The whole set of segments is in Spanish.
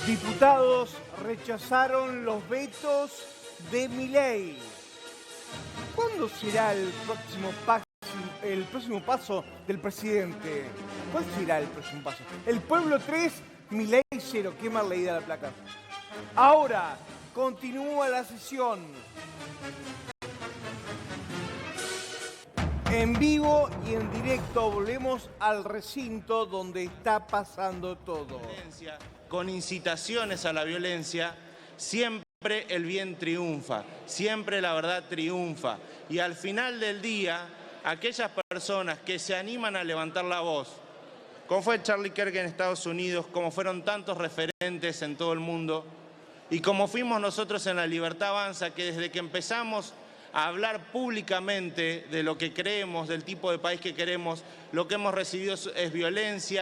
Diputados rechazaron los vetos de Milei. ¿Cuándo será el próximo paso del presidente? ¿Cuál será el próximo paso? El pueblo 3, Milei 0. Qué mal leída la placa. Ahora, continúa la sesión. En vivo y en directo volvemos al recinto donde está pasando todo. Con incitaciones a la violencia, siempre el bien triunfa, siempre la verdad triunfa. Y al final del día, aquellas personas que se animan a levantar la voz, como fue Charlie Kirk en Estados Unidos, como fueron tantos referentes en todo el mundo, y como fuimos nosotros en La Libertad Avanza, que desde que empezamos a hablar públicamente de lo que creemos, del tipo de país que queremos, lo que hemos recibido es violencia,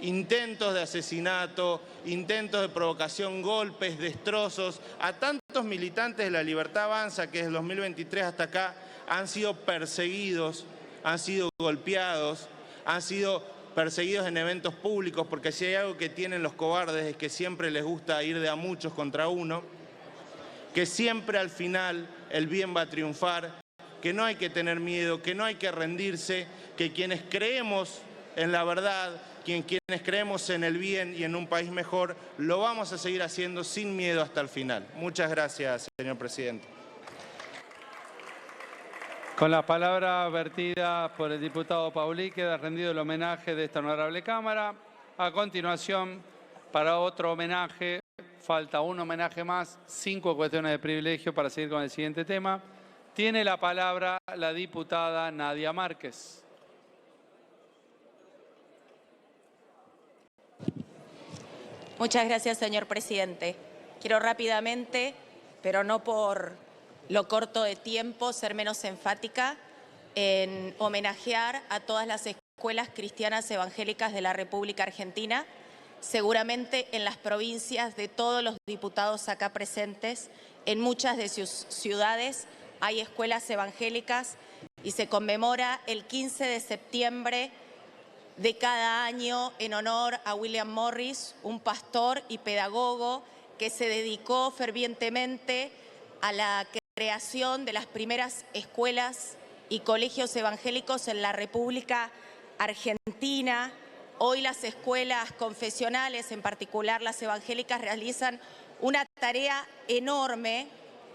intentos de asesinato, intentos de provocación, golpes, destrozos. A tantos militantes de La Libertad Avanza que desde el 2023 hasta acá han sido perseguidos, han sido golpeados, han sido perseguidos en eventos públicos, porque si hay algo que tienen los cobardes es que siempre les gusta ir de a muchos contra uno, que siempre al final el bien va a triunfar, que no hay que tener miedo, que no hay que rendirse, que quienes creemos en la verdad, quienes creemos en el bien y en un país mejor, lo vamos a seguir haciendo sin miedo hasta el final. Muchas gracias, señor presidente. Con la palabra vertida por el diputado Paulí, queda rendido el homenaje de esta honorable Cámara. A continuación, para otro homenaje, falta un homenaje más, 5 cuestiones de privilegio para seguir con el siguiente tema. Tiene la palabra la diputada Nadia Márquez. Muchas gracias, señor presidente. Quiero rápidamente, pero no por lo corto de tiempo, ser menos enfática en homenajear a todas las escuelas cristianas evangélicas de la República Argentina. Seguramente en las provincias de todos los diputados acá presentes, en muchas de sus ciudades hay escuelas evangélicas y se conmemora el 15 de septiembre de cada año en honor a William Morris, un pastor y pedagogo que se dedicó fervientemente a la creación de las primeras escuelas y colegios evangélicos en la República Argentina. Hoy las escuelas confesionales, en particular las evangélicas, realizan una tarea enorme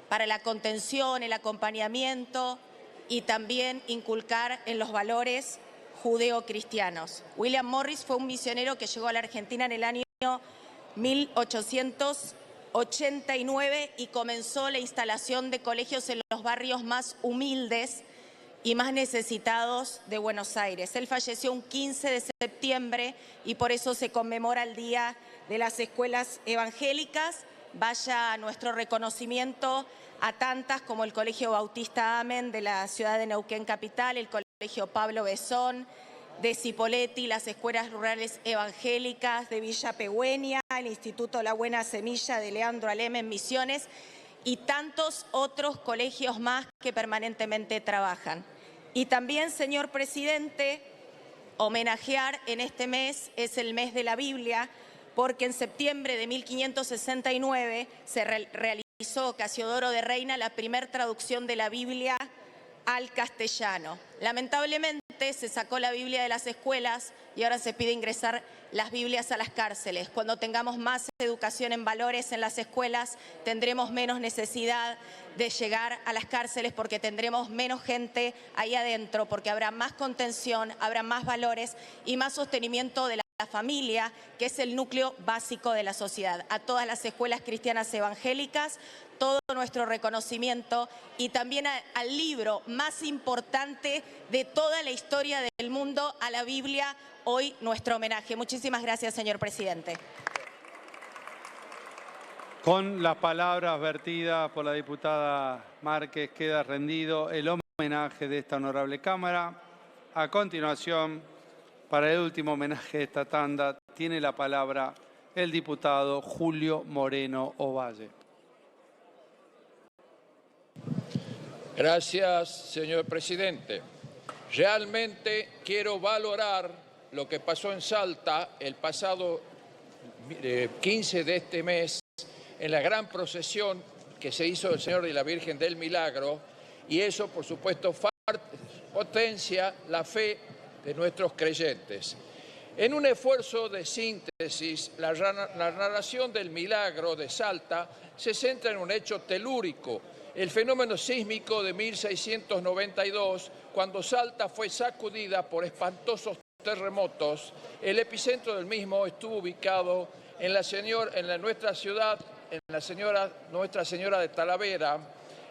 para la contención, el acompañamiento y también inculcar en los valores judeocristianos. William Morris fue un misionero que llegó a la Argentina en el año 1889 y comenzó la instalación de colegios en los barrios más humildes y más necesitados de Buenos Aires. Él falleció un 15 de septiembre y por eso se conmemora el Día de las Escuelas Evangélicas. Vaya nuestro reconocimiento a tantas como el Colegio Bautista Amen de la ciudad de Neuquén Capital, el Colegio Pablo Besón de Cipolletti, las escuelas rurales evangélicas de Villa Pegüeña, el Instituto La Buena Semilla de Leandro Alem en Misiones y tantos otros colegios más que permanentemente trabajan. Y también, señor presidente, homenajear en este mes, es el mes de la Biblia, porque en septiembre de 1569 se realizó Casiodoro de Reina la primera traducción de la Biblia al castellano. Lamentablemente se sacó la Biblia de las escuelas y ahora se pide ingresar las Biblias a las cárceles. Cuando tengamos más educación en valores en las escuelas, tendremos menos necesidad de llegar a las cárceles porque tendremos menos gente ahí adentro, porque habrá más contención, habrá más valores y más sostenimiento de la familia, que es el núcleo básico de la sociedad. A todas las escuelas cristianas evangélicas, todo nuestro reconocimiento y también al libro más importante de toda la historia del mundo, a la Biblia, hoy nuestro homenaje. Muchísimas gracias, señor presidente. Con las palabras vertidas por la diputada Márquez queda rendido el homenaje de esta honorable Cámara. A continuación, para el último homenaje de esta tanda, tiene la palabra el diputado Julio Moreno Ovalle. Gracias, señor presidente. Realmente quiero valorar lo que pasó en Salta el pasado 15 de este mes en la gran procesión que se hizo del Señor y la Virgen del Milagro, y eso, por supuesto, potencia la fe de nuestros creyentes. En un esfuerzo de síntesis, la narración del milagro de Salta se centra en un hecho telúrico, el fenómeno sísmico de 1692, cuando Salta fue sacudida por espantosos terremotos. El epicentro del mismo estuvo ubicado en Nuestra Señora de Talavera.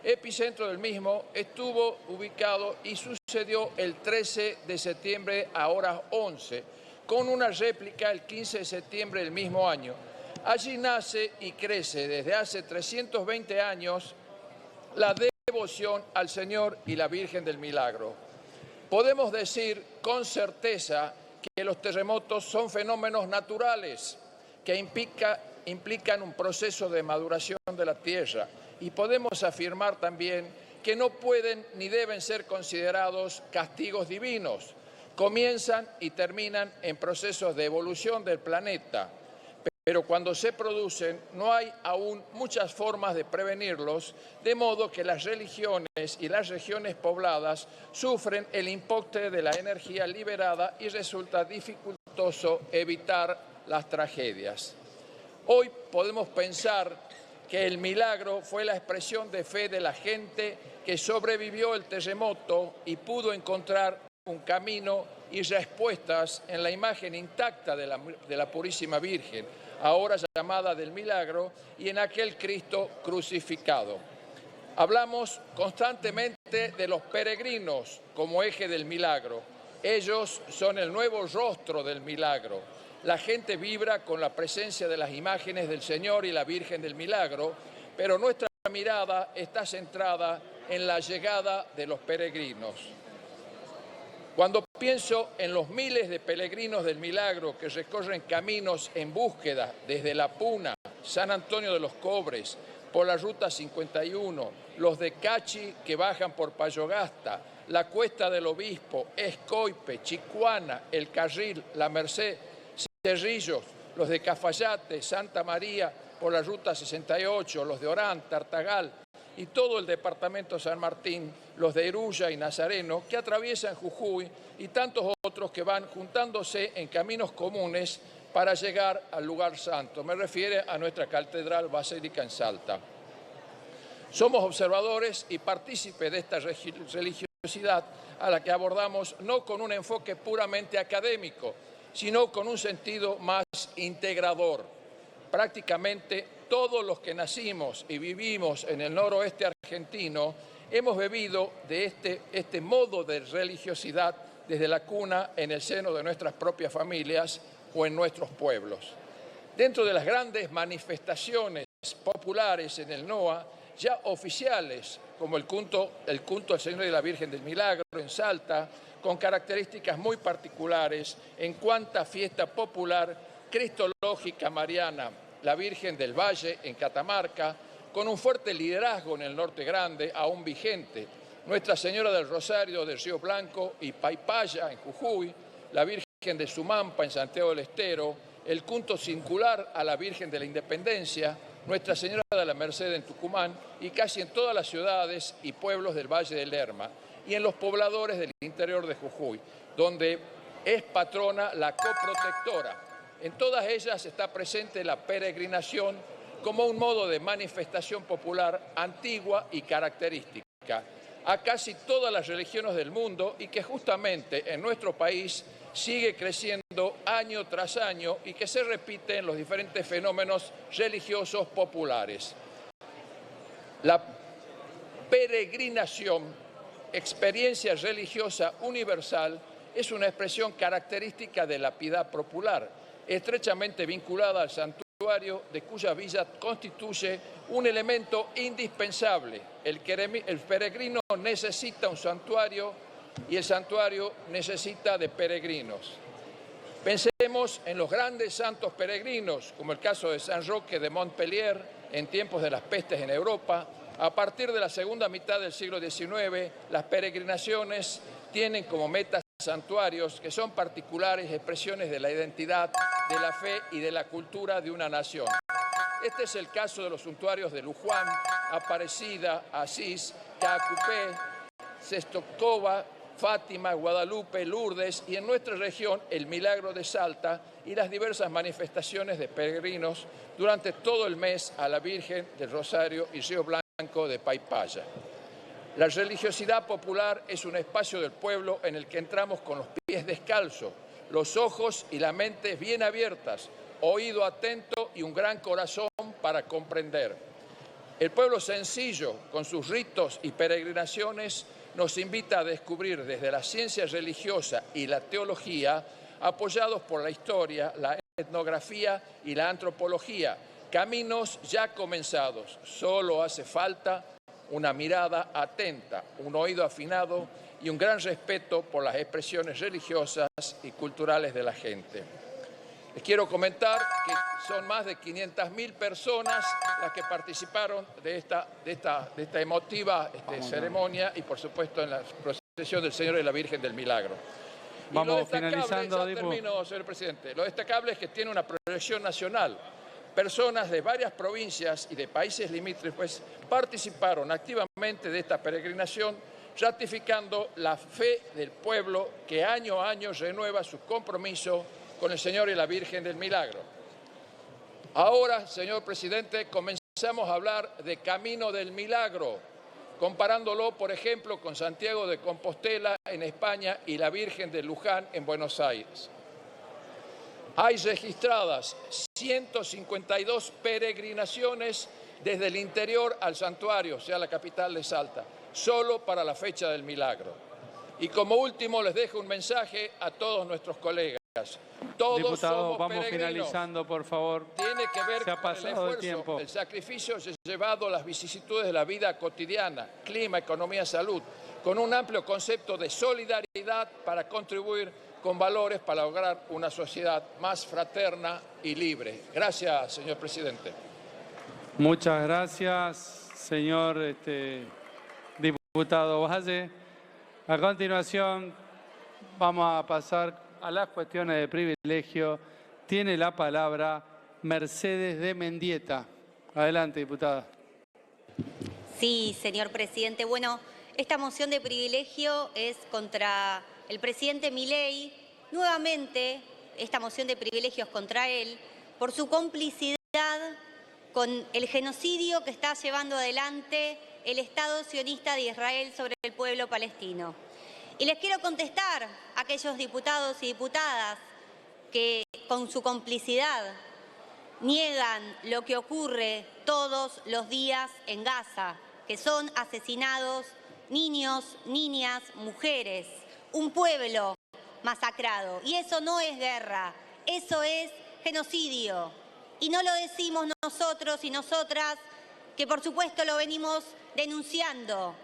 Epicentro del mismo estuvo ubicado y sucedió el 13 de septiembre a horas 11, con una réplica el 15 de septiembre del mismo año. Allí nace y crece desde hace 320 años la devoción al Señor y la Virgen del Milagro. Podemos decir con certeza que los terremotos son fenómenos naturales que implican un proceso de maduración de la tierra, y podemos afirmar también que no pueden ni deben ser considerados castigos divinos. Comienzan y terminan en procesos de evolución del planeta, pero cuando se producen no hay aún muchas formas de prevenirlos, de modo que las religiones y las regiones pobladas sufren el impacto de la energía liberada y resulta dificultoso evitar las tragedias. Hoy podemos pensar que el milagro fue la expresión de fe de la gente que sobrevivió el terremoto y pudo encontrar un camino y respuestas en la imagen intacta de la Purísima Virgen, ahora llamada del Milagro, y en aquel Cristo crucificado. Hablamos constantemente de los peregrinos como eje del milagro. Ellos son el nuevo rostro del milagro. La gente vibra con la presencia de las imágenes del Señor y la Virgen del Milagro, pero nuestra mirada está centrada en la llegada de los peregrinos. Cuando pienso en los miles de peregrinos del Milagro que recorren caminos en búsqueda desde La Puna, San Antonio de los Cobres, por la Ruta 51, los de Cachi que bajan por Payogasta, la Cuesta del Obispo, Escoipe, Chicuana, El Carril, La Merced, Cerrillos, los de Cafayate, Santa María, por la Ruta 68, los de Orán, Tartagal y todo el departamento San Martín, los de Iruya y Nazareno, que atraviesan Jujuy, y tantos otros que van juntándose en caminos comunes para llegar al lugar santo. Me refiero a nuestra catedral basílica en Salta. Somos observadores y partícipes de esta religiosidad a la que abordamos no con un enfoque puramente académico, sino con un sentido más integrador. Prácticamente todos los que nacimos y vivimos en el noroeste argentino hemos bebido de este modo de religiosidad desde la cuna en el seno de nuestras propias familias o en nuestros pueblos. Dentro de las grandes manifestaciones populares en el NOA, ya oficiales, como el culto al Señor y la Virgen del Milagro en Salta, con características muy particulares en cuanto a fiesta popular cristológica mariana, la Virgen del Valle en Catamarca, con un fuerte liderazgo en el Norte Grande, aún vigente, Nuestra Señora del Rosario de Río Blanco y Paipaya en Jujuy, la Virgen de Sumampa en Santiago del Estero, el culto singular a la Virgen de la Independencia, Nuestra Señora de la Merced en Tucumán y casi en todas las ciudades y pueblos del Valle del Lerma, y en los pobladores del interior de Jujuy, donde es patrona la coprotectora. En todas ellas está presente la peregrinación como un modo de manifestación popular antigua y característica a casi todas las religiones del mundo, y que justamente en nuestro país sigue creciendo año tras año y que se repite en los diferentes fenómenos religiosos populares. La peregrinación, experiencia religiosa universal, es una expresión característica de la piedad popular, estrechamente vinculada al santuario, de cuya villa constituye un elemento indispensable. El peregrino necesita un santuario y el santuario necesita de peregrinos. Pensemos en los grandes santos peregrinos, como el caso de San Roque de Montpellier en tiempos de las pestes en Europa. A partir de la segunda mitad del siglo XIX, las peregrinaciones tienen como meta santuarios que son particulares expresiones de la identidad, de la fe y de la cultura de una nación. Este es el caso de los santuarios de Luján, Aparecida, Asís, Caacupé, Cestoctoba, Fátima, Guadalupe, Lourdes y en nuestra región el Milagro de Salta y las diversas manifestaciones de peregrinos durante todo el mes a la Virgen del Rosario y Río Blanco de Paipaya. La religiosidad popular es un espacio del pueblo en el que entramos con los pies descalzos, los ojos y la mente bien abiertas, oído atento y un gran corazón para comprender. El pueblo sencillo, con sus ritos y peregrinaciones, nos invita a descubrir desde la ciencia religiosa y la teología, apoyados por la historia, la etnografía y la antropología, caminos ya comenzados. Solo hace falta una mirada atenta, un oído afinado y un gran respeto por las expresiones religiosas y culturales de la gente. Les quiero comentar que son más de 500.000 personas las que participaron de esta emotiva ceremonia y, por supuesto, en la procesión del Señor y la Virgen del Milagro. Vamos finalizando, termino, señor presidente. Lo destacable es que tiene una proyección nacional. Personas de varias provincias y de países limítrofes participaron activamente de esta peregrinación, ratificando la fe del pueblo que año a año renueva su compromiso con el Señor y la Virgen del Milagro. Ahora, señor presidente, comenzamos a hablar de Camino del Milagro, comparándolo, por ejemplo, con Santiago de Compostela en España y la Virgen de Luján en Buenos Aires. Hay registradas 152 peregrinaciones desde el interior al santuario, o sea, la capital de Salta, solo para la fecha del Milagro. Y como último, les dejo un mensaje a todos nuestros colegas. Todos Diputado, somos vamos peregrinos. finalizando, por favor. Tiene que ver Se ha con el pasado esfuerzo, el tiempo. el sacrificio llevado, las vicisitudes de la vida cotidiana, clima, economía, salud, con un amplio concepto de solidaridad para contribuir con valores para lograr una sociedad más fraterna y libre. Gracias, señor presidente. Muchas gracias, señor diputado Valle. A continuación, vamos a pasar a las cuestiones de privilegio. Tiene la palabra Mercedes de Mendieta. Adelante, diputada. Sí, señor presidente. Bueno, esta moción de privilegio es contra el presidente Milei. Nuevamente, esta moción de privilegio es contra él por su complicidad con el genocidio que está llevando adelante el Estado sionista de Israel sobre el pueblo palestino. Y les quiero contestar a aquellos diputados y diputadas que con su complicidad niegan lo que ocurre todos los días en Gaza, que son asesinados niños, niñas, mujeres, un pueblo masacrado. Y eso no es guerra, eso es genocidio. Y no lo decimos nosotros y nosotras, que por supuesto lo venimos denunciando,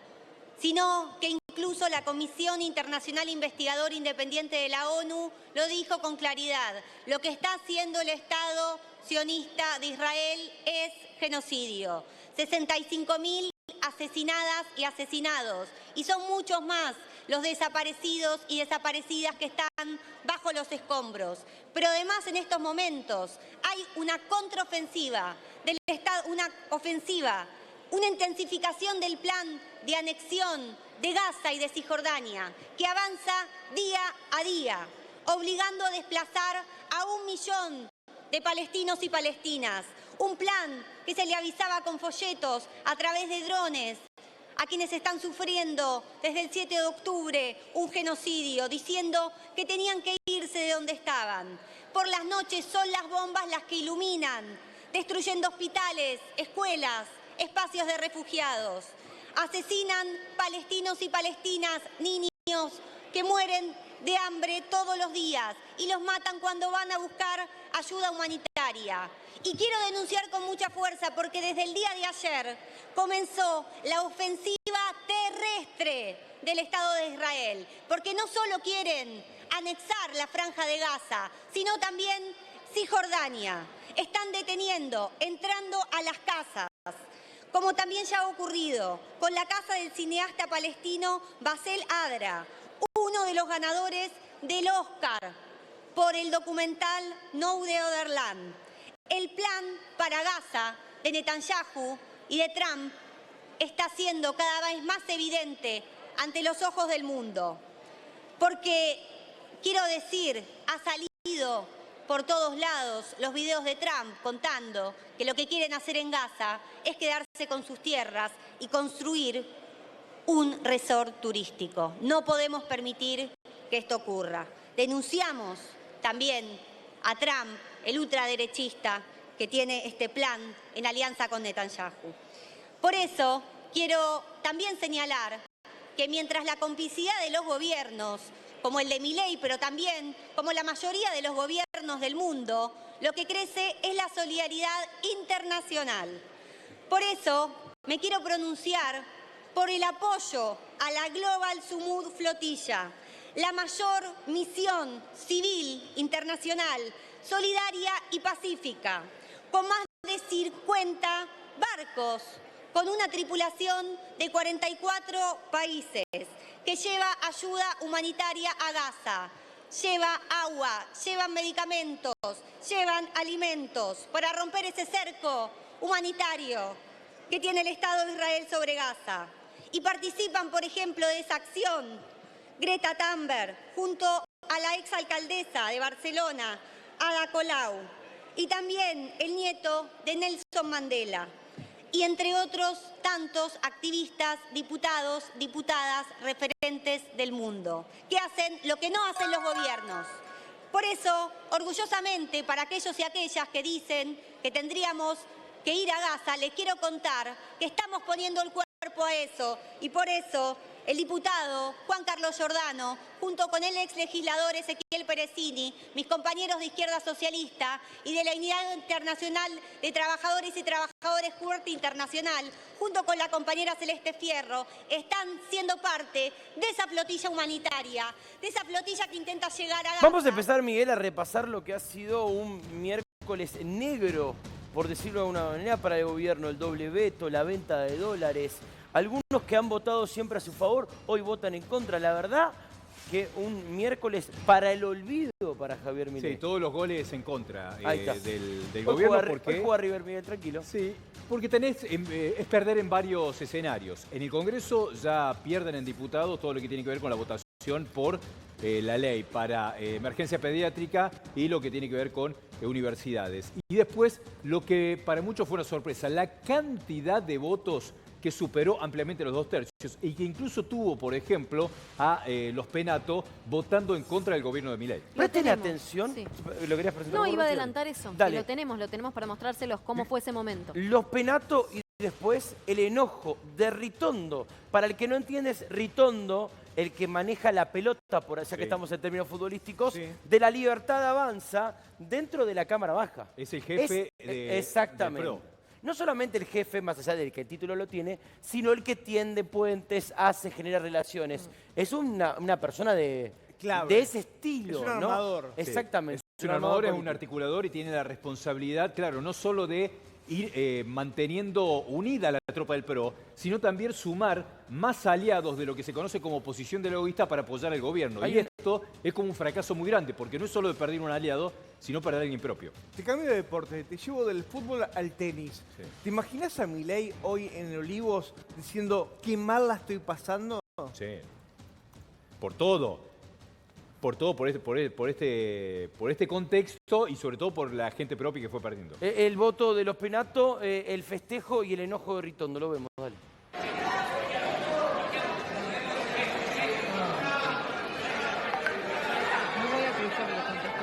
sino que incluso la Comisión Internacional Investigadora Independiente de la ONU lo dijo con claridad. Lo que está haciendo el Estado sionista de Israel es genocidio. 65.000 asesinadas y asesinados. Y son muchos más los desaparecidos y desaparecidas que están bajo los escombros. Pero además en estos momentos hay una contraofensiva del Estado, una intensificación del plan de anexión de Gaza y de Cisjordania, que avanza día a día, obligando a desplazar a 1 millón de palestinos y palestinas. Un plan que se le avisaba con folletos a través de drones a quienes están sufriendo desde el 7 de octubre un genocidio, diciendo que tenían que irse de donde estaban. Por las noches son las bombas las que iluminan, destruyendo hospitales, escuelas, espacios de refugiados. Asesinan palestinos y palestinas, niños que mueren de hambre todos los días y los matan cuando van a buscar ayuda humanitaria. Y quiero denunciar con mucha fuerza porque desde el día de ayer comenzó la ofensiva terrestre del Estado de Israel, porque no solo quieren anexar la Franja de Gaza, sino también Cisjordania. Están deteniendo, entrando a las casas, como también ya ha ocurrido con la casa del cineasta palestino Basel Adra, uno de los ganadores del Oscar por el documental No the Other Land. El plan para Gaza de Netanyahu y de Trump está siendo cada vez más evidente ante los ojos del mundo. Porque, quiero decir, ha salido por todos lados los videos de Trump contando que lo que quieren hacer en Gaza es quedarse con sus tierras y construir un resort turístico. No podemos permitir que esto ocurra. Denunciamos también a Trump, el ultraderechista que tiene este plan en alianza con Netanyahu. Por eso quiero también señalar que mientras la complicidad de los gobiernos, como el de Milei, pero también como la mayoría de los gobiernos del mundo, lo que crece es la solidaridad internacional. Por eso me quiero pronunciar por el apoyo a la Global Sumud Flotilla, la mayor misión civil internacional, solidaria y pacífica, con más de 50 barcos, con una tripulación de 44 países, que lleva ayuda humanitaria a Gaza, lleva agua, llevan medicamentos, llevan alimentos para romper ese cerco humanitario que tiene el Estado de Israel sobre Gaza. Y participan, por ejemplo, de esa acción Greta Thunberg, junto a la exalcaldesa de Barcelona, Ada Colau, y también el nieto de Nelson Mandela, y entre otros tantos activistas, diputados, diputadas, referentes del mundo, que hacen lo que no hacen los gobiernos. Por eso, orgullosamente, para aquellos y aquellas que dicen que tendríamos que ir a Gaza, les quiero contar que estamos poniendo el cuerpo a eso, y por eso el diputado Juan Carlos Giordano, junto con el ex legislador Ezequiel Peresini, mis compañeros de Izquierda Socialista y de la Unidad Internacional de Trabajadores y Trabajadores Corte Internacional, junto con la compañera Celeste Fierro, están siendo parte de esa flotilla humanitaria, de esa flotilla que intenta llegar a Gaza. Vamos a empezar, Miguel, a repasar lo que ha sido un miércoles negro, por decirlo de alguna manera, para el gobierno. El doble veto, la venta de dólares. Algunos que han votado siempre a su favor, hoy votan en contra. La verdad que un miércoles para el olvido para Javier Milei. Sí, todos los goles en contra del Hoy gobierno. hoy juega River, Miguel, tranquilo. Sí, porque es perder en varios escenarios. En el Congreso ya pierden en diputados todo lo que tiene que ver con la votación por la ley para emergencia pediátrica y lo que tiene que ver con universidades. Y después, lo que para muchos fue una sorpresa, la cantidad de votos que superó ampliamente los 2/3 y que incluso tuvo, por ejemplo, a los Penato votando en contra del gobierno de Milei. Presten atención. Sí. ¿Lo querías presentar? No, iba a adelantar eso. Dale. Lo tenemos para mostrárselos cómo fue ese momento. Los Penato y después el enojo de Ritondo. Para el que no entiende, es Ritondo el que maneja la pelota, por allá que estamos en términos futbolísticos, de la Libertad Avanza dentro de la Cámara Baja. Es el jefe exactamente. del PRO. No solamente el jefe, más allá del que el título lo tiene, sino el que tiende puentes, hace, genera relaciones. Es una persona de ese estilo. Es un armador. ¿no? Exactamente. Es un armador, es un articulador y tiene la responsabilidad, claro, no solo de ir manteniendo unida la tropa del PRO, sino también sumar más aliados de lo que se conoce como oposición dialoguista para apoyar al gobierno. Y esto es como un fracaso muy grande, porque no es solo de perder un aliado, sino perder a alguien propio. Te cambio de deporte, te llevo del fútbol al tenis. Sí. ¿Te imaginas a Milei hoy en Olivos diciendo qué mal la estoy pasando? Sí. Por todo. Por este contexto y sobre todo por la gente propia que fue perdiendo. El voto de los Penato, el festejo y el enojo de Ritondo. Lo vemos, dale. No voy a cruzar lo contestó.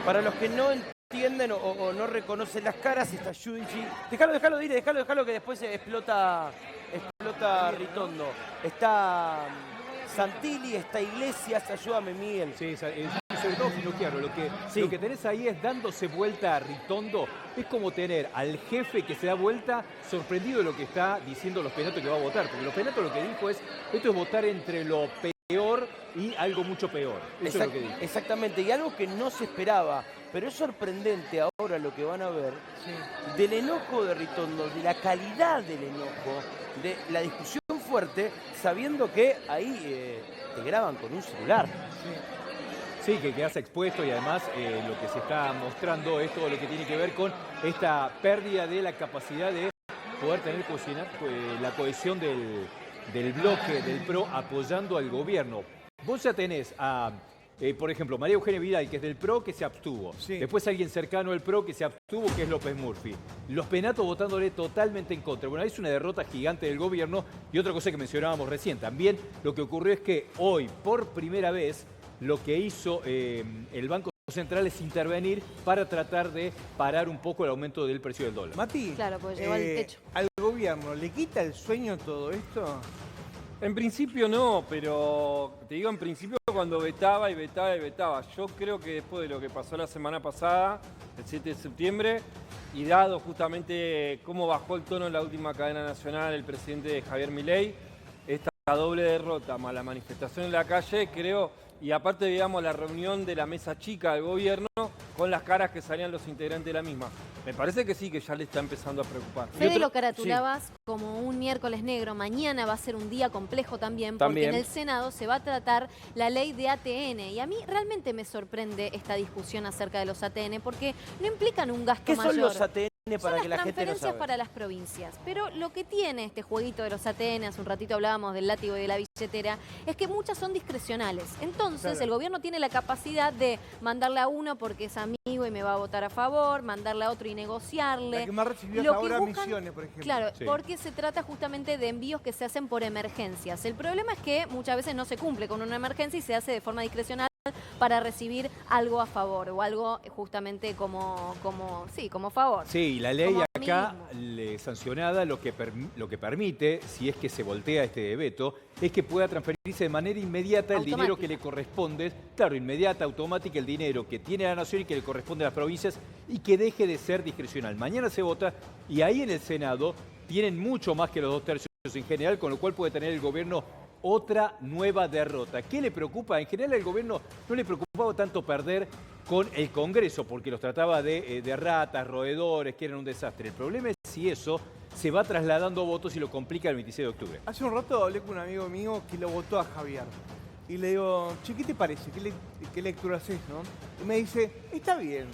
Para los que no entienden o no reconocen las caras, está Yudici. Déjalo que después explota Ritondo. Está Santilli, está Iglesias, ayúdame, Miguel. Sí, sobre todo Finocchiaro, lo que tenés ahí es dándose vuelta a Ritondo. Es como tener al jefe que se da vuelta sorprendido de lo que está diciendo Los Penato que va a votar. Porque Los Penato lo que dijo es, esto es votar entre lo peor y algo mucho peor. Eso es lo que dijo. Exactamente, y algo que no se esperaba. Pero es sorprendente ahora lo que van a ver del enojo de Ritondo, de la calidad del enojo, de la discusión fuerte, sabiendo que ahí te graban con un celular. Sí, que quedas expuesto y además lo que se está mostrando es todo lo que tiene que ver con esta pérdida de la capacidad de poder tener la cohesión del bloque, del PRO, apoyando al gobierno. Vos ya tenés a... por ejemplo, María Eugenia Vidal, que es del PRO, que se abstuvo. Sí. Después alguien cercano al PRO que se abstuvo, que es López Murphy. Los Penato votándole totalmente en contra. Bueno, es una derrota gigante del gobierno. Y otra cosa que mencionábamos recién, también lo que ocurrió es que hoy, por primera vez, lo que hizo el Banco Central es intervenir para tratar de parar un poco el aumento del precio del dólar. Mati, claro, pues llegó al techo. ¿Al gobierno le quita el sueño todo esto? En principio no, pero te digo en principio cuando vetaba y vetaba y vetaba. Yo creo que después de lo que pasó la semana pasada, el 7 de septiembre, y dado justamente cómo bajó el tono en la última cadena nacional el presidente Javier Milei, esta doble derrota más la manifestación en la calle, creo, y aparte digamos la reunión de la mesa chica del gobierno con las caras que salían los integrantes de la misma. Me parece que sí, que ya le está empezando a preocupar. Fede, lo caratulabas como un miércoles negro. Mañana va a ser un día complejo también, porque en el Senado se va a tratar la ley de ATN. Y a mí realmente me sorprende esta discusión acerca de los ATN, porque no implican un gasto mayor. ¿Qué son los ATN? Para que la gente no transferencias sabe. Para las provincias. Pero lo que tiene este jueguito de los ATN, hace un ratito hablábamos del látigo y de la billetera, es que muchas son discrecionales. Entonces, el gobierno tiene la capacidad de mandarle a uno porque es amigo y me va a votar a favor, mandarle a otro y negociarle. La que más recibió Lo ahora que buscan, Misiones, por ejemplo. Claro, porque se trata justamente de envíos que se hacen por emergencias. El problema es que muchas veces no se cumple con una emergencia y se hace de forma discrecional para recibir algo a favor o algo justamente como favor. Sí, la ley acá sancionada lo que permite, si es que se voltea este veto, es que pueda transferirse de manera inmediata el dinero que le corresponde, claro, inmediata, automática, el dinero que tiene la nación y que le corresponde a las provincias y que deje de ser discrecional. Mañana se vota y ahí en el Senado tienen mucho más que los 2/3 en general, con lo cual puede tener el gobierno otra nueva derrota. ¿Qué le preocupa? En general al gobierno no le preocupaba tanto perder con el Congreso, porque los trataba de ratas, roedores, que eran un desastre. El problema es si eso se va trasladando a votos y lo complica el 26 de octubre. Hace un rato hablé con un amigo mío que lo votó a Javier. Y le digo, che, ¿qué te parece? ¿Qué lectura haces, no? Y me dice, está bien.